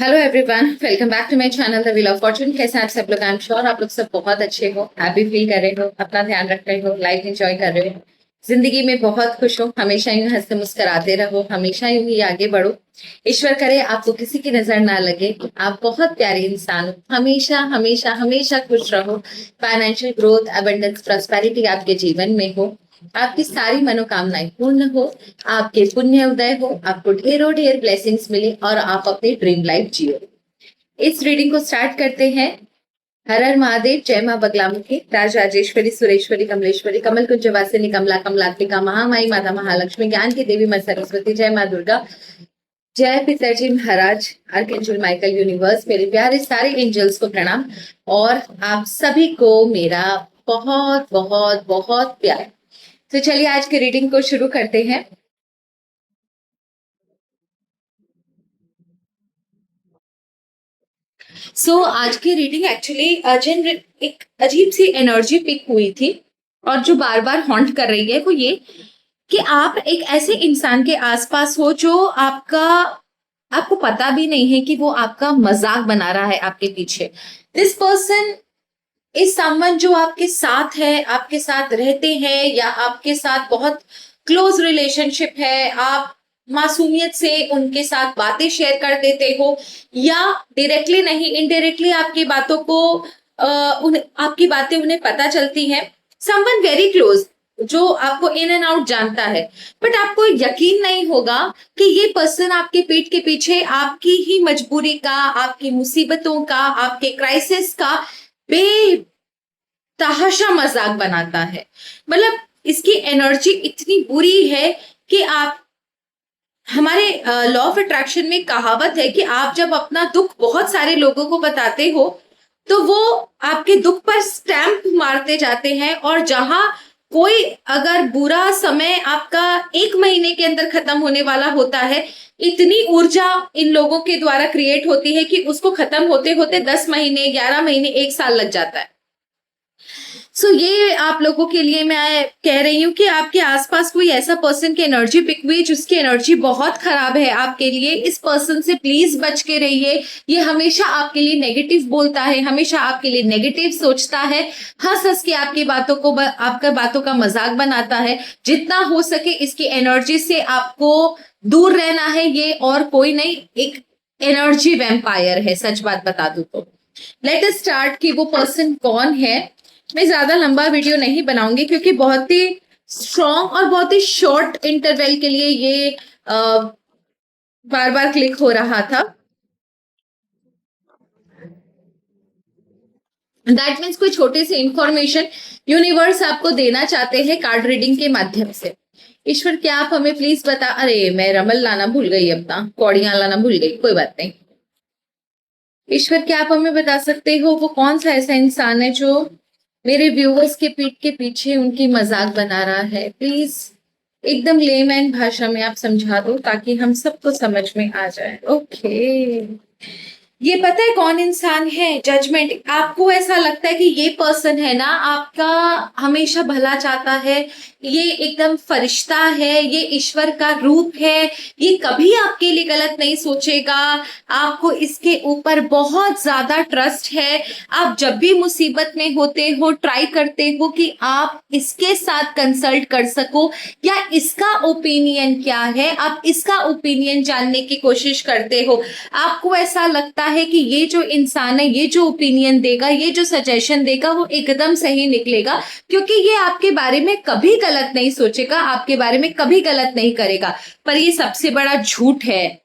Hello everyone, welcome back to my channel the wheel of fortune. कैसे हैं आप सब लोग? आई एम श्योर आप लोग सब बहुत अच्छे हो, हैप्पी फील कर रहे हो, अपना ध्यान रख रहे हो, लाइफ एंजॉय कर रहे हो, जिंदगी में बहुत खुश हो, हमेशा यूं हंसते मुस्कुराते रहो, हमेशा यूं ही आगे बढ़ो। ईश्वर करे आपको किसी की नजर ना लगे, आप बहुत प्यारे इंसान हो, हमेशा हमेशा हमेशा खुश रहो। फाइनेंशियल ग्रोथ, अबंडेंस, प्रॉस्पेरिटी आपके जीवन में हो, आपकी सारी मनोकामनाएं पूर्ण हो, आपके पुण्य उदय हो, आपको ढेरों ढेर ब्लेसिंग्स मिले और आप अपनी ड्रीम लाइफ जियो। इस रीडिंग को स्टार्ट करते हैं। हर हर महादेव, जय मां बगलामुखी, राजराजेश्वरी, सुरेश्वरी, कमलेश्वरी, कमल कुंज वासिनी, कमला कमलात्मिका, महामाई माता महालक्ष्मी, ज्ञान की देवी मां सरस्वती, जय मां दुर्गा, जय पिताजी महाराज, आर्कएंजल माइकल, यूनिवर्स, मेरे प्यारे सारे एंजल्स को प्रणाम और आप सभी को मेरा बहुत बहुत बहुत प्यार। तो चलिए आज की रीडिंग को शुरू करते हैं। आज की रीडिंग एक्चुअली एक अजीब सी एनर्जी पिक हुई थी और जो बार बार हॉन्ट कर रही है वो ये कि आप एक ऐसे इंसान के आसपास हो जो आपको पता भी नहीं है कि वो आपका मजाक बना रहा है आपके पीछे। दिस पर्सन इज समवन जो आपके साथ है, आपके साथ रहते हैं या आपके साथ बहुत क्लोज रिलेशनशिप है। आप मासूमियत से उनके साथ बातें शेयर कर देते हो या डायरेक्टली नहीं, इनडायरेक्टली आपकी बातों को आपकी बातें उन्हें पता चलती हैं। समवन वेरी क्लोज जो आपको इन एंड आउट जानता है, बट आपको यकीन नहीं होगा कि ये पर्सन आपके पीठ के पीछे आपकी ही मजबूरी का, आपकी मुसीबतों का, आपके क्राइसिस का बेतहाशा मजाक बनाता है। मतलब इसकी एनर्जी इतनी बुरी है कि आप, हमारे लॉ ऑफ अट्रैक्शन में कहावत है कि आप जब अपना दुख बहुत सारे लोगों को बताते हो तो वो आपके दुख पर स्टैंप मारते जाते हैं, और जहां कोई अगर बुरा समय आपका 1 महीने के अंदर खत्म होने वाला होता है, इतनी ऊर्जा इन लोगों के द्वारा क्रिएट होती है कि उसको खत्म होते होते 10 महीने, 11 महीने, 1 साल लग जाता है। ये आप लोगों के लिए मैं कह रही हूँ कि आपके आसपास कोई ऐसा पर्सन की एनर्जी पिक हुई जिसकी एनर्जी बहुत खराब है आपके लिए। इस पर्सन से प्लीज बच के रहिए। ये हमेशा आपके लिए नेगेटिव बोलता है, हमेशा आपके लिए नेगेटिव सोचता है, हंस हंस के आपकी बातों को, आपका बातों का मजाक बनाता है। जितना हो सके इसकी एनर्जी से आपको दूर रहना है। ये और कोई नहीं, एक एनर्जी वैम्पायर है, सच बात बता दूं तो। लेट अस स्टार्ट कि वो पर्सन कौन है। मैं ज्यादा लंबा वीडियो नहीं बनाऊंगी क्योंकि बहुत ही स्ट्रॉन्ग और बहुत ही शॉर्ट इंटरवल के लिए ये बार बार क्लिक हो रहा था। दैट मीन्स कोई छोटी सी इंफॉर्मेशन यूनिवर्स आपको देना चाहते हैं कार्ड रीडिंग के माध्यम से। ईश्वर क्या आप हमें प्लीज बता, अरे मैं रमल लाना भूल गई, अपना कौड़ियां लाना भूल गई, कोई बात नहीं। ईश्वर क्या आप हमें बता सकते हो वो कौन सा ऐसा इंसान है जो मेरे व्यूवर्स के पीठ के पीछे उनकी मजाक बना रहा है? प्लीज एकदम लेमैन भाषा में आप समझा दो ताकि हम सबको समझ में आ जाए। ओके, ये पता है कौन इंसान है? जजमेंट। आपको ऐसा लगता है कि ये पर्सन है ना आपका हमेशा भला चाहता है, ये एकदम फरिश्ता है, ये ईश्वर का रूप है, ये कभी आपके लिए गलत नहीं सोचेगा। आपको इसके ऊपर बहुत ज्यादा ट्रस्ट है। आप जब भी मुसीबत में होते हो ट्राई करते हो कि आप इसके साथ कंसल्ट कर सको या इसका ओपिनियन क्या है, आप इसका ओपिनियन जानने की कोशिश करते हो। आपको ऐसा लगता है कि ये जो इंसान है, ये जो ओपिनियन देगा, ये जो सजेशन देगा वो एकदम सही निकलेगा, क्योंकि ये आपके बारे में कभी गलत नहीं सोचेगा, आपके बारे में कभी गलत नहीं करेगा। पर ये सबसे बड़ा झूठ है।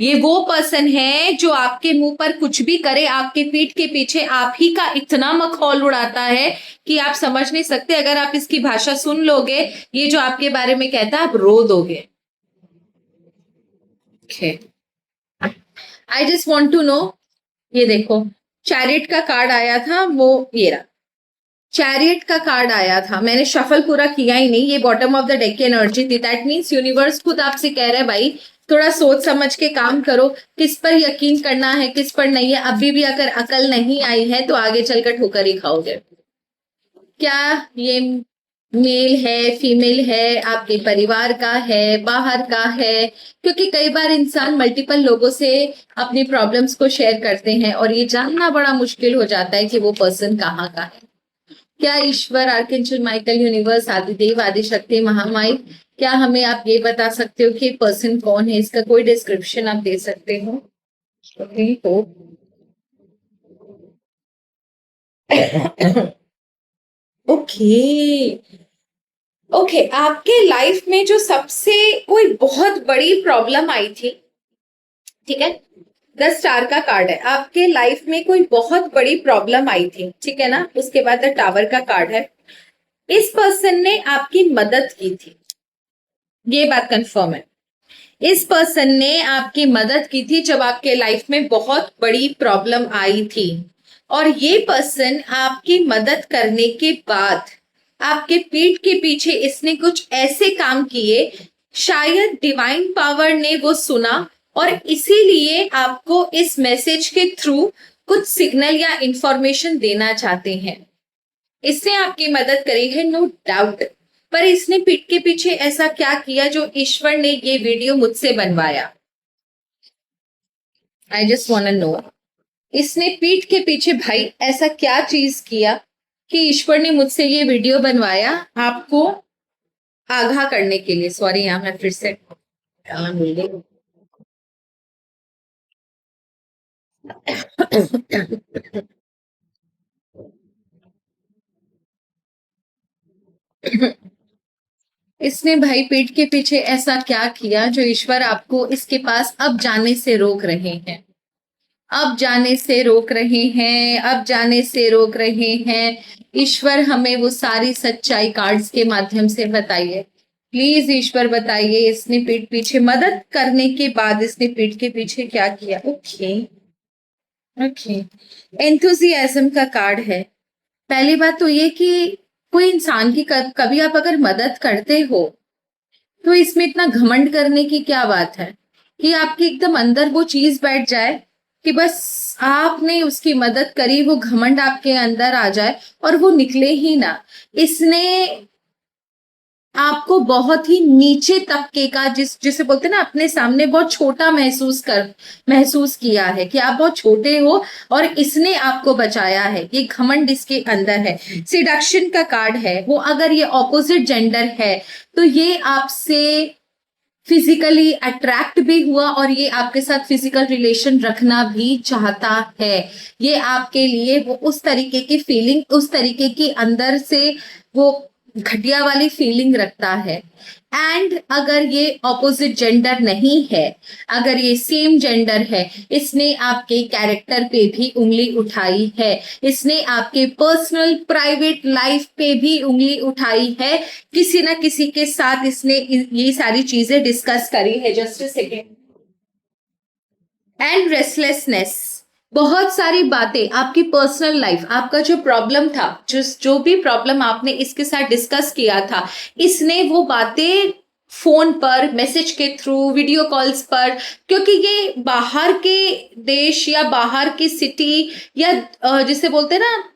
ये वो पर्सन है जो आपके मुंह पर कुछ भी करे, आपके पीठ के पीछे आप ही का इतना मखौल उड़ाता है कि आप समझ नहीं सकते। अगर आप इसकी भाषा सुन लोगे, ये जो आपके बारे में कहता है, आप रो दोगे। I just want to know, ये देखो चैरियट का कार्ड आया था, वो ये रहा। चैरियट का कार्ड आया था, मैंने शफल पूरा किया ही नहीं, ये बॉटम ऑफ द डेक की एनर्जी थी। दैट मीन्स यूनिवर्स खुद आपसे कह रहा है भाई थोड़ा सोच समझ के काम करो, किस पर यकीन करना है किस पर नहीं है। अभी भी अगर अकल नहीं आई है तो आगे चलकर ठोकर ही खाओगे। क्या ये मेल है, फीमेल है, आपके परिवार का है, बाहर का है, क्योंकि कई बार इंसान मल्टीपल लोगों से अपनी प्रॉब्लम्स को शेयर करते हैं और ये जानना बड़ा मुश्किल हो जाता है कि वो पर्सन कहाँ का है। क्या ईश्वर, archangel Michael, universe, आदिदेव, Adishakti, Mahamai, क्या हमें आप ये बता सकते हो कि पर्सन कौन है? इसका कोई डिस्क्रिप्शन आप दे सकते हो? ओके ओके, आपके लाइफ में जो सबसे कोई बहुत बड़ी प्रॉब्लम आई थी, ठीक है, 10 स्टार का कार्ड है, आपके लाइफ में कोई बहुत बड़ी प्रॉब्लम आई थी, ठीक है ना, उसके बाद 10 टावर का कार्ड है, इस पर्सन ने आपकी मदद की थी, ये बात कंफर्म है। इस पर्सन ने आपकी मदद की थी जब आपके लाइफ में बहुत बड़ी प्रॉब्लम आई थी, और ये पर्सन आपकी मदद करने के बाद आपके पीठ के पीछे इसने कुछ ऐसे काम किए, शायद डिवाइन पावर ने वो सुना और इसीलिए आपको इस मैसेज के थ्रू कुछ सिग्नल या इंफॉर्मेशन देना चाहते हैं। इसने आपकी मदद करी है, नो डाउट, पर इसने पीठ के पीछे ऐसा क्या किया जो ईश्वर ने ये वीडियो मुझसे बनवाया? I just want to know, इसने पीठ के पीछे भाई ऐसा क्या चीज किया कि ईश्वर ने मुझसे ये वीडियो बनवाया आपको आगाह करने के लिए। सॉरी, यहाँ मैं फिर से भूल गई। इसने भाई पीठ के पीछे ऐसा क्या किया जो ईश्वर आपको इसके पास अब जाने से रोक रहे हैं? अब जाने से रोक रहे हैं, अब जाने से रोक रहे हैं। ईश्वर हमें वो सारी सच्चाई कार्ड्स के माध्यम से बताइए, प्लीज ईश्वर बताइए, इसने पीठ पीछे मदद करने के बाद इसने पीठ के पीछे क्या किया? ओके ओके, एंथुजियाज्म का कार्ड है। पहली बात तो ये कि कोई इंसान की कभी आप अगर मदद करते हो तो इसमें इतना घमंड करने की क्या बात है कि आपके एकदम अंदर वो चीज बैठ जाए कि बस आपने उसकी मदद करी, वो घमंड आपके अंदर आ जाए और वो निकले ही ना। इसने आपको बहुत ही नीचे तबके का, जिसे बोलते हैं ना, अपने सामने बहुत छोटा महसूस किया है कि आप बहुत छोटे हो, और इसने आपको बचाया है। ये घमंड इसके अंदर है। सिडक्शन का कार्ड है, वो अगर ये ऑपोजिट जेंडर है तो ये आपसे फिजिकली अट्रैक्ट भी हुआ और ये आपके साथ फिजिकल रिलेशन रखना भी चाहता है। ये आपके लिए वो उस तरीके की फीलिंग, उस तरीके की अंदर से वो घटिया वाली फीलिंग रखता है। एंड अगर ये ऑपोजिट जेंडर नहीं है, अगर ये सेम जेंडर है, इसने आपके कैरेक्टर पे भी उंगली उठाई है, इसने आपके पर्सनल प्राइवेट लाइफ पे भी उंगली उठाई है, किसी ना किसी के साथ इसने ये सारी चीजें डिस्कस करी है। Just a second. And restlessness, बहुत सारी बातें, आपकी पर्सनल लाइफ, आपका जो प्रॉब्लम था, जो भी प्रॉब्लम आपने इसके साथ डिस्कस किया था, इसने वो बातें फोन पर, मैसेज के थ्रू, वीडियो कॉल्स पर, क्योंकि ये बाहर के देश या बाहर की सिटी या जिसे बोलते हैं ना,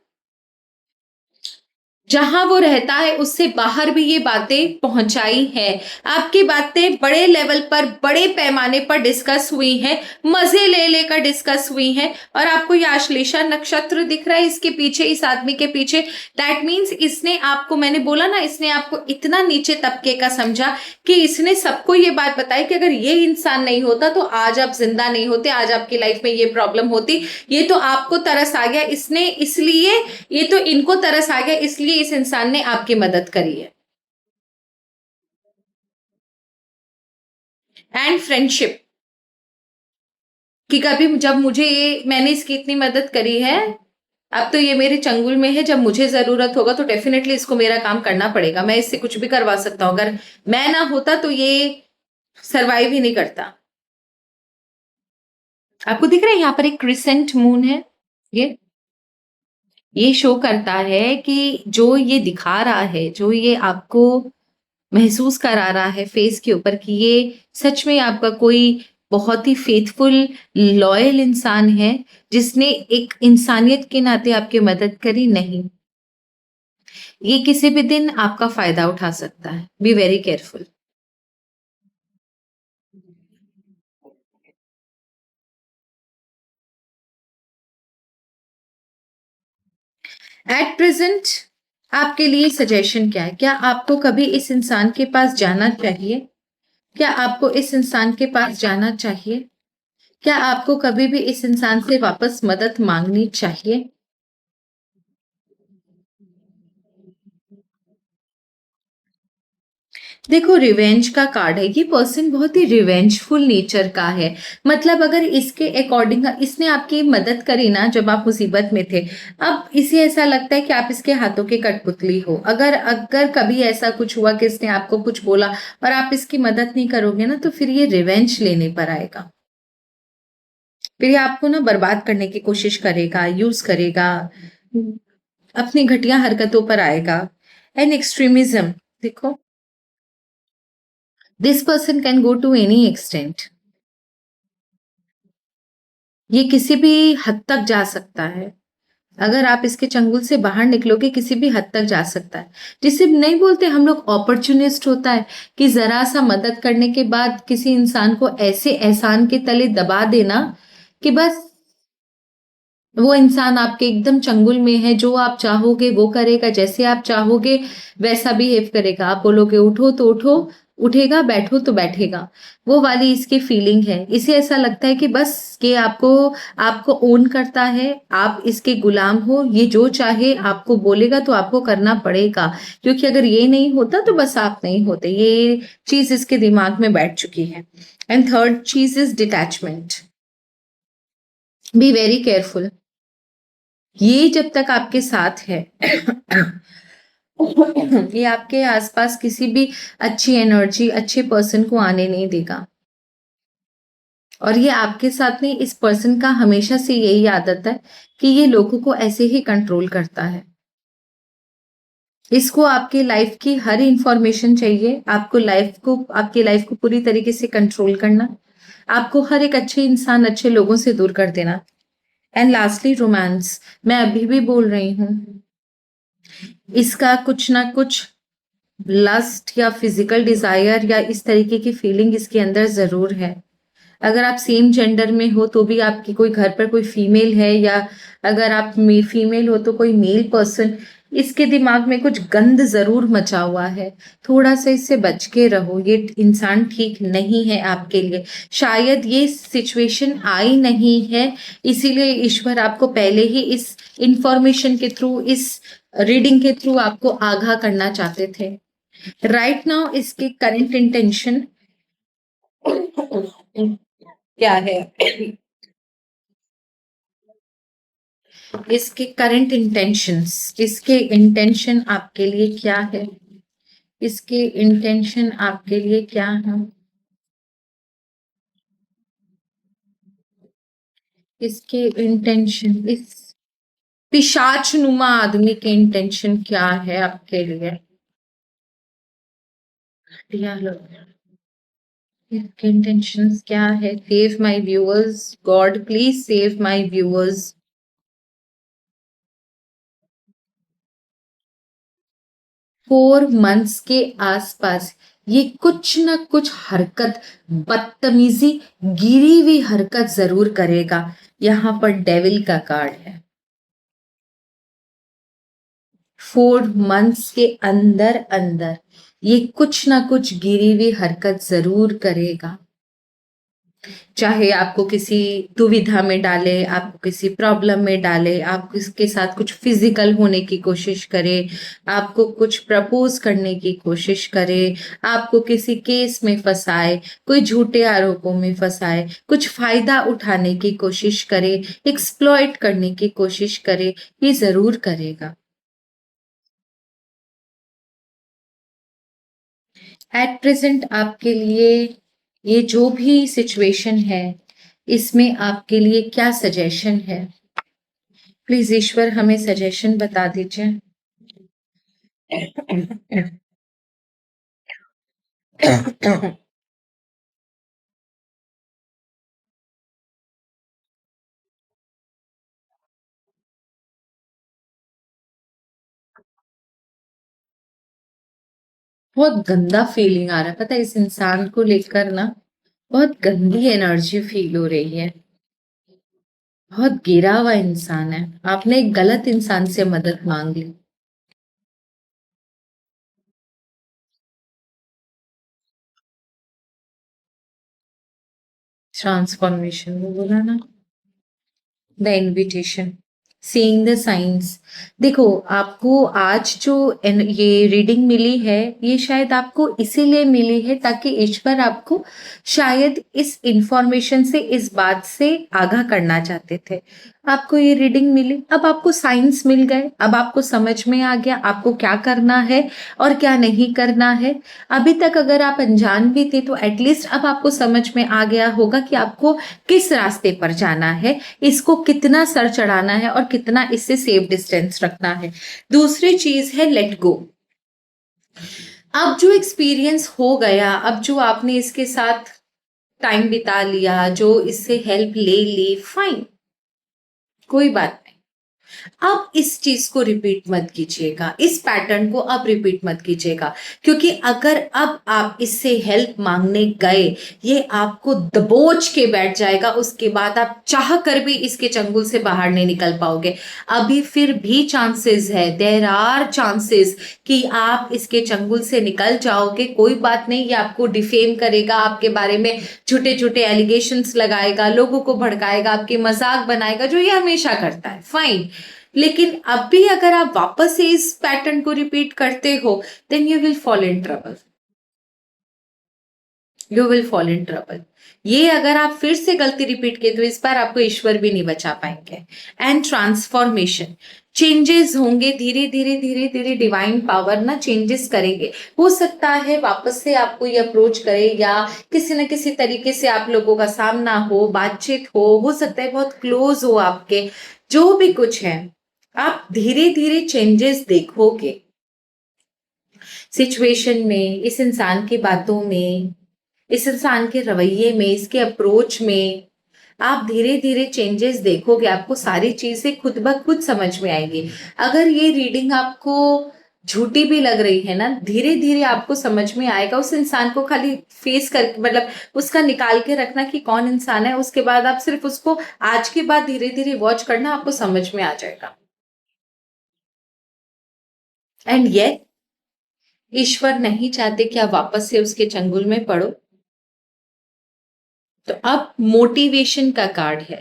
जहां वो रहता है उससे बाहर भी ये बातें पहुंचाई हैं। आपकी बातें बड़े लेवल पर, बड़े पैमाने पर डिस्कस हुई हैं, मजे ले लेकर डिस्कस हुई हैं। और आपको ये आश्लेषा नक्षत्र दिख रहा है इसके पीछे, इस आदमी के पीछे। दैट मीन्स इसने आपको, मैंने बोला ना, इसने आपको इतना नीचे तबके का समझा कि इसने सबको ये बात बताई कि अगर ये इंसान नहीं होता तो आज आप जिंदा नहीं होते, आज आपकी लाइफ में ये प्रॉब्लम होती। ये तो आपको तरस आ गया, इसने इसलिए, ये तो इनको तरस आ गया इसलिए इस इंसान ने आपकी मदद करी है। एंड फ्रेंडशिप, कि कभी जब मुझे ये, मैंने इसकी इतनी मदद करी है, अब तो ये मेरे चंगुल में है, जब मुझे जरूरत होगा तो डेफिनेटली इसको मेरा काम करना पड़ेगा, मैं इससे कुछ भी करवा सकता हूं, अगर मैं ना होता तो ये सरवाइव ही नहीं करता। आपको दिख रहा है यहाँ पर एक क्रिसेंट मून है, ये शो करता है कि जो ये दिखा रहा है, जो ये आपको महसूस करा रहा है फेस के ऊपर, कि ये सच में आपका कोई बहुत ही फेथफुल, लॉयल इंसान है जिसने एक इंसानियत के नाते आपकी मदद करी। नहीं, ये किसी भी दिन आपका फायदा उठा सकता है, be very careful. At present आपके लिए सजेशन क्या है? क्या आपको कभी इस इंसान के पास जाना चाहिए? क्या आपको इस इंसान के पास जाना चाहिए? क्या आपको कभी भी इस इंसान से वापस मदद मांगनी चाहिए? देखो, रिवेंज का कार्ड है। ये पर्सन बहुत ही रिवेंजफुल नेचर का है। मतलब अगर इसके अकॉर्डिंग इसने आपकी मदद करी ना जब आप मुसीबत में थे, अब इसे ऐसा लगता है कि आप इसके हाथों की कठपुतली हो। अगर अगर कभी ऐसा कुछ हुआ कि इसने आपको कुछ बोला और आप इसकी मदद नहीं करोगे ना, तो फिर ये रिवेंज लेने पर आएगा। फिर ये आपको ना बर्बाद करने की कोशिश करेगा, यूज करेगा, अपनी घटिया हरकतों पर आएगा। एंड एक्सट्रीमिज्म, देखो, this person can go to any extent. ये किसी भी हद तक जा सकता है। अगर आप इसके चंगुल से बाहर निकलोगे, किसी भी हद तक जा सकता है। जिसे नहीं बोलते हम लोग अपॉर्चुनिस्ट होता है, कि जरा सा मदद करने के बाद किसी इंसान को ऐसे एहसान के तले दबा देना कि बस वो इंसान आपके एकदम चंगुल में है, जो आप चाहोगे वो करेगा, जैसे आप चाहोगे वैसा बिहेव करेगा। आप बोलोगे उठो तो उठो, उठेगा, बैठो तो बैठेगा। वो वाली इसकी फीलिंग है। इसे ऐसा लगता है कि बस ये आपको आपको ओन करता है, आप इसके गुलाम हो। ये जो चाहे आपको बोलेगा तो आपको करना पड़ेगा, क्योंकि अगर ये नहीं होता तो बस आप नहीं होते। ये चीज इसके दिमाग में बैठ चुकी है। एंड थर्ड चीज is detachment. Be very careful. ये जब तक आपके साथ है ये आपके आसपास किसी भी अच्छी एनर्जी, अच्छे पर्सन को आने नहीं देगा। और ये आपके साथ नहीं, इस पर्सन का हमेशा से यही आदत है कि ये लोगों को ऐसे ही कंट्रोल करता है। इसको आपके लाइफ की हर इंफॉर्मेशन चाहिए। आपको लाइफ को, आपकी लाइफ को पूरी तरीके से कंट्रोल करना। आपको हर एक अच्छे इंसान, अच्छे लोगों से दूर कर देना। And lastly romance. मैं अभी भी बोल रही हूँ, इसका कुछ ना कुछ लस्ट या फिजिकल डिजायर या इस तरीके की फीलिंग इसके अंदर जरूर है। अगर आप सेम जेंडर में हो तो भी आपकी कोई घर पर कोई फीमेल है, या अगर आप फीमेल हो तो कोई मेल पर्सन, इसके दिमाग में कुछ गंद जरूर मचा हुआ है। थोड़ा सा इससे बच के रहो। ये इंसान ठीक नहीं है आपके लिए। शायद ये सिचुएशन आई नहीं है, इसीलिए ईश्वर आपको पहले ही इस इंफॉर्मेशन के थ्रू, इस रीडिंग के थ्रू आपको आगाह करना चाहते थे। राइट नाउ इसके करंट इंटेंशन क्या है? इसके करंट इंटेंशंस, इसके इंटेंशन आपके लिए क्या है? इसके इंटेंशन आपके लिए क्या है? इसके इंटेंशन, इस पिशाच नुमा आदमी के इंटेंशन क्या है आपके लिए? घटिया लोग, इसके इंटेंशंस क्या है? Save my viewers, God please save my viewers. 4 months के आसपास ये कुछ ना कुछ हरकत, बदतमीजी, गिरी हुई हरकत जरूर करेगा। यहां पर डेविल का कार्ड है। 4 मंथ्स के अंदर अंदर ये कुछ ना कुछ गिरी हुई हरकत जरूर करेगा। चाहे आपको किसी दुविधा में डाले, आपको किसी प्रॉब्लम में डाले, आप इसके साथ कुछ फिजिकल होने की कोशिश करे, आपको कुछ प्रपोज करने की कोशिश करे, आपको किसी केस में फंसाए, कोई झूठे आरोपों में फंसाए, कुछ फायदा उठाने की कोशिश करे, एक्सप्लॉइट करने की कोशिश करे, ये जरूर करेगा। एट प्रेजेंट आपके लिए ये जो भी सिचुएशन है, इसमें आपके लिए क्या सजेशन है? प्लीज ईश्वर हमें सजेशन बता दीजिए। बहुत गंदा फीलिंग आ रहा है, पता है इस इंसान को लेकर ना, बहुत गंदी एनर्जी फील हो रही है। बहुत गिरा हुआ इंसान है, आपने एक गलत इंसान से मदद मांग ली। ट्रांसफॉर्मेशन वो बोला ना, the invitation, seeing the science. देखो, आपको आज जो ये रीडिंग मिली है, ये शायद आपको इसीलिए मिली है ताकि ईश्वर आपको शायद इस इंफॉर्मेशन से, इस बात से आगाह करना चाहते थे। आपको ये रीडिंग मिली, अब आपको साइंस मिल गए, अब आपको समझ में आ गया आपको क्या करना है और क्या नहीं करना है। अभी तक अगर आप अनजान भी थे तो एटलीस्ट अब आपको समझ में आ गया होगा कि आपको किस रास्ते पर जाना है, इसको कितना सर चढ़ाना है और कितना इससे सेफ डिस्टेंस रखना है। दूसरी चीज है लेट गो। अब जो एक्सपीरियंस हो गया, अब जो आपने इसके साथ टाइम बिता लिया, जो इससे हेल्प ले ली, फाइन, कोई बात नहीं। अब इस चीज को रिपीट मत कीजिएगा, इस पैटर्न को अब रिपीट मत कीजिएगा, क्योंकि अगर अब आप इससे हेल्प मांगने गए, ये आपको दबोच के बैठ जाएगा, उसके बाद आप चाह कर भी इसके चंगुल से बाहर नहीं निकल पाओगे। अभी फिर भी चांसेस है, देयर आर चांसेस कि आप इसके चंगुल से निकल जाओगे। कोई बात नहीं, ये आपको डिफेम करेगा, आपके बारे में झूठे झूठे एलिगेशंस लगाएगा, लोगों को भड़काएगा, आपकी मजाक बनाएगा, जो ये हमेशा करता है, फाइन। लेकिन अब भी अगर आप वापस से इस पैटर्न को रिपीट करते हो, then you will fall in trouble, you will fall in trouble. ये अगर आप फिर से गलती रिपीट किए तो इस बार आपको ईश्वर भी नहीं बचा पाएंगे। एंड ट्रांसफॉर्मेशन, चेंजेस होंगे, धीरे धीरे धीरे धीरे डिवाइन पावर ना चेंजेस करेंगे। हो सकता है वापस से आपको ये अप्रोच करे, या किसी न किसी तरीके से आप लोगों का सामना हो, बातचीत हो सकता है बहुत क्लोज हो आपके। जो भी कुछ है, आप धीरे धीरे चेंजेस देखोगे सिचुएशन में, इस इंसान की बातों में, इस इंसान के रवैये में, इसके अप्रोच में। आप धीरे धीरे चेंजेस देखोगे, आपको सारी चीजें खुद ब खुद समझ में आएंगी। अगर ये रीडिंग आपको झूठी भी लग रही है ना, धीरे धीरे आपको समझ में आएगा। उस इंसान को खाली फेस कर, मतलब उसका निकाल के रखना कि कौन इंसान है, उसके बाद आप सिर्फ उसको आज के बाद धीरे धीरे वॉच करना, आपको समझ में आ जाएगा। एंड ये ईश्वर नहीं चाहते कि आप वापस से उसके चंगुल में पड़ो। तो अब मोटिवेशन का कार्ड है,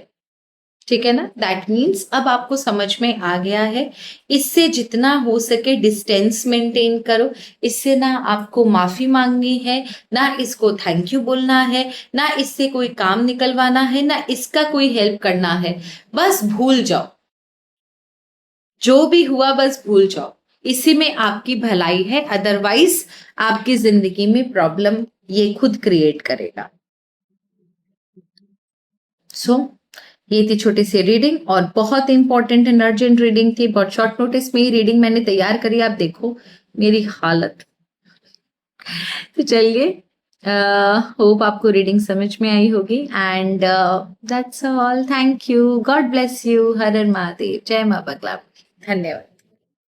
ठीक है ना। दैट मीन्स अब आपको समझ में आ गया है, इससे जितना हो सके डिस्टेंस मेंटेन करो। इससे ना आपको माफी मांगनी है, ना इसको थैंक यू बोलना है, ना इससे कोई काम निकलवाना है, ना इसका कोई हेल्प करना है। बस भूल जाओ, जो भी हुआ बस भूल जाओ। इसी में आपकी भलाई है, अदरवाइज आपकी जिंदगी में प्रॉब्लम ये खुद क्रिएट करेगा। सो ये थी छोटी सी रीडिंग, और बहुत इंपॉर्टेंट एंड अर्जेंट रीडिंग थी। बहुत शॉर्ट नोटिस में ही रीडिंग मैंने तैयार करी, आप देखो मेरी हालत। तो चलिए, होप आपको रीडिंग समझ में आई होगी। And that's all, thank you, God bless you, हर हर महादेव, जय मां बगला। धन्यवाद।